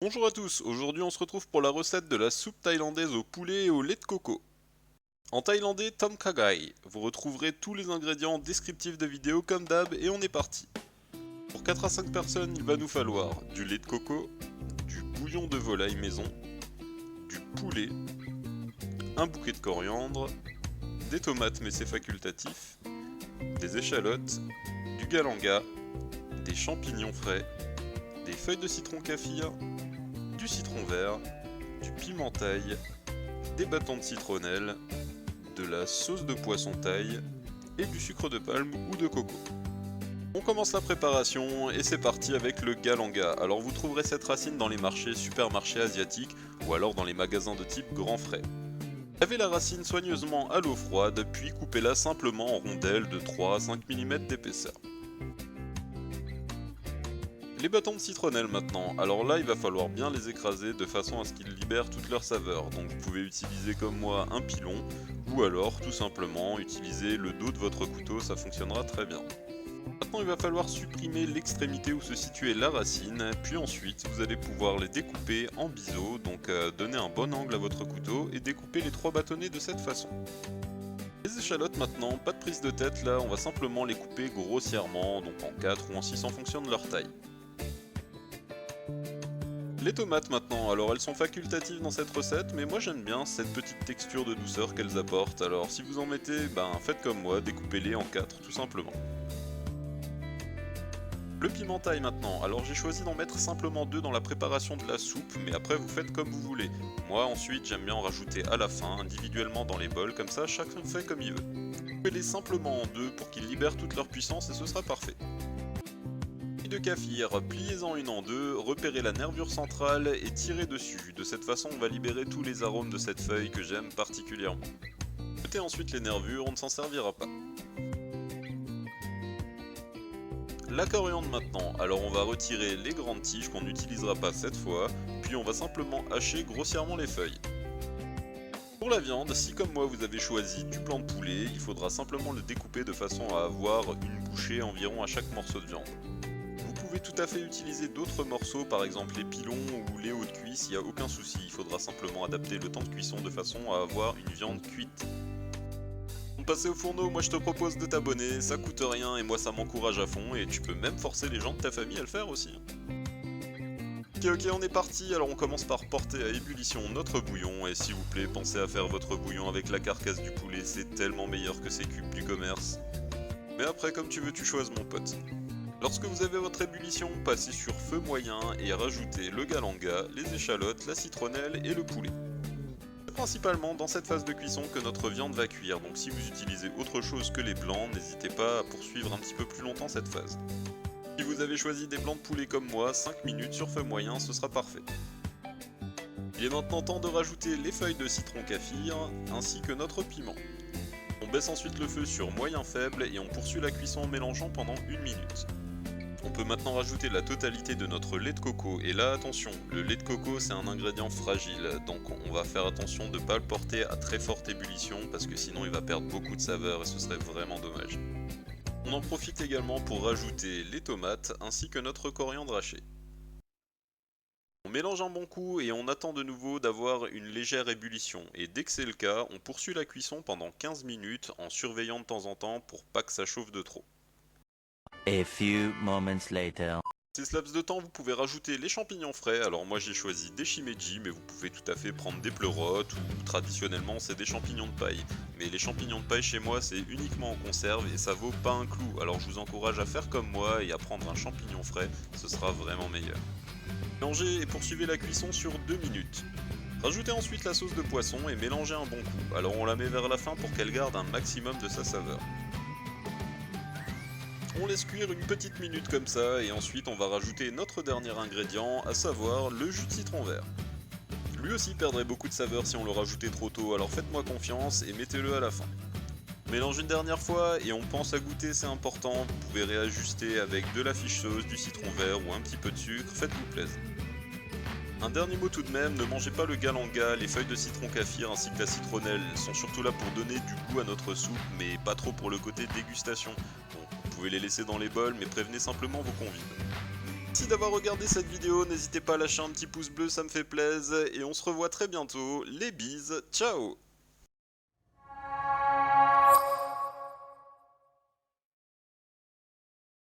Bonjour à tous, aujourd'hui on se retrouve pour la recette de la soupe thaïlandaise au poulet et au lait de coco. En thaïlandais, Tom Kha Gai. Vous retrouverez tous les ingrédients descriptifs de vidéo comme d'hab et on est parti. Pour 4 à 5 personnes, il va nous falloir du lait de coco, du bouillon de volaille maison, du poulet, un bouquet de coriandre, des tomates mais c'est facultatif, des échalotes, du galanga, des champignons frais, des feuilles de citron kaffir, du citron vert, du piment thaï, des bâtons de citronnelle, de la sauce de poisson thaï et du sucre de palme ou de coco. On commence la préparation et c'est parti avec le galanga. Alors vous trouverez cette racine dans les marchés, supermarchés asiatiques ou alors dans les magasins de type grand frais. Lavez la racine soigneusement à l'eau froide puis coupez-la simplement en rondelles de 3 à 5 mm d'épaisseur. Les bâtons de citronnelle maintenant, alors là il va falloir bien les écraser de façon à ce qu'ils libèrent toute leur saveur, donc vous pouvez utiliser comme moi un pilon, ou alors tout simplement utiliser le dos de votre couteau, ça fonctionnera très bien. Maintenant il va falloir supprimer l'extrémité où se situait la racine, puis ensuite vous allez pouvoir les découper en biseaux, donc donner un bon angle à votre couteau et découper les 3 bâtonnets de cette façon. Les échalotes maintenant, pas de prise de tête là, on va simplement les couper grossièrement, donc en 4 ou en 6 en fonction de leur taille. Les tomates maintenant, alors elles sont facultatives dans cette recette, mais moi j'aime bien cette petite texture de douceur qu'elles apportent, alors si vous en mettez, faites comme moi, découpez-les en 4 tout simplement. Le piment thaï maintenant, alors j'ai choisi d'en mettre simplement 2 dans la préparation de la soupe, mais après vous faites comme vous voulez. Moi ensuite j'aime bien en rajouter à la fin, individuellement dans les bols, comme ça chacun fait comme il veut. Coupez-les simplement en 2 pour qu'ils libèrent toute leur puissance et ce sera parfait. De kaffir, pliez-en une en 2, repérez la nervure centrale et tirez dessus. De cette façon, on va libérer tous les arômes de cette feuille que j'aime particulièrement. Jetez ensuite les nervures, on ne s'en servira pas. La coriandre maintenant, alors on va retirer les grandes tiges qu'on n'utilisera pas cette fois, puis on va simplement hacher grossièrement les feuilles. Pour la viande, si comme moi vous avez choisi du blanc de poulet, il faudra simplement le découper de façon à avoir une bouchée environ à chaque morceau de viande. Vous pouvez tout à fait utiliser d'autres morceaux, par exemple les pilons ou les hauts de cuisse, il n'y a aucun souci, il faudra simplement adapter le temps de cuisson de façon à avoir une viande cuite. Pour passer au fourneau, moi je te propose de t'abonner, ça coûte rien et moi ça m'encourage à fond et tu peux même forcer les gens de ta famille à le faire aussi. Ok, on est parti, alors on commence par porter à ébullition notre bouillon et s'il vous plaît pensez à faire votre bouillon avec la carcasse du poulet, c'est tellement meilleur que ces cubes du commerce. Mais après comme tu veux tu choisis mon pote. Lorsque vous avez votre ébullition, passez sur feu moyen et rajoutez le galanga, les échalotes, la citronnelle et le poulet. C'est principalement dans cette phase de cuisson que notre viande va cuire, donc si vous utilisez autre chose que les blancs, n'hésitez pas à poursuivre un petit peu plus longtemps cette phase. Si vous avez choisi des blancs de poulet comme moi, 5 minutes sur feu moyen, ce sera parfait. Il est maintenant temps de rajouter les feuilles de citron kaffir, ainsi que notre piment. On baisse ensuite le feu sur moyen faible et on poursuit la cuisson en mélangeant pendant 1 minute. On peut maintenant rajouter la totalité de notre lait de coco, et là attention, le lait de coco c'est un ingrédient fragile, donc on va faire attention de ne pas le porter à très forte ébullition, parce que sinon il va perdre beaucoup de saveur et ce serait vraiment dommage. On en profite également pour rajouter les tomates, ainsi que notre coriandre haché. On mélange un bon coup et on attend de nouveau d'avoir une légère ébullition, et dès que c'est le cas, on poursuit la cuisson pendant 15 minutes en surveillant de temps en temps pour pas que ça chauffe de trop. A few moments later. Ces laps de temps, vous pouvez rajouter les champignons frais. Alors moi j'ai choisi des shimeji, mais vous pouvez tout à fait prendre des pleurotes ou traditionnellement c'est des champignons de paille. Mais les champignons de paille chez moi c'est uniquement en conserve et ça vaut pas un clou. Alors je vous encourage à faire comme moi et à prendre un champignon frais, ce sera vraiment meilleur. Mélangez et poursuivez la cuisson sur 2 minutes. Rajoutez ensuite la sauce de poisson et mélangez un bon coup. Alors on la met vers la fin pour qu'elle garde un maximum de sa saveur. On laisse cuire une petite minute comme ça et ensuite on va rajouter notre dernier ingrédient, à savoir le jus de citron vert. Lui aussi perdrait beaucoup de saveur si on le rajoutait trop tôt, alors faites-moi confiance et mettez-le à la fin. Mélange une dernière fois et on pense à goûter, c'est important, vous pouvez réajuster avec de la fiche sauce, du citron vert ou un petit peu de sucre, faites-vous plaisir. Un dernier mot tout de même, ne mangez pas le galanga, les feuilles de citron kaffir ainsi que la citronnelle sont surtout là pour donner du goût à notre soupe, mais pas trop pour le côté dégustation. Bon, vous pouvez les laisser dans les bols, mais prévenez simplement vos convives. Merci d'avoir regardé cette vidéo, n'hésitez pas à lâcher un petit pouce bleu, ça me fait plaisir, et on se revoit très bientôt. Les bises, ciao!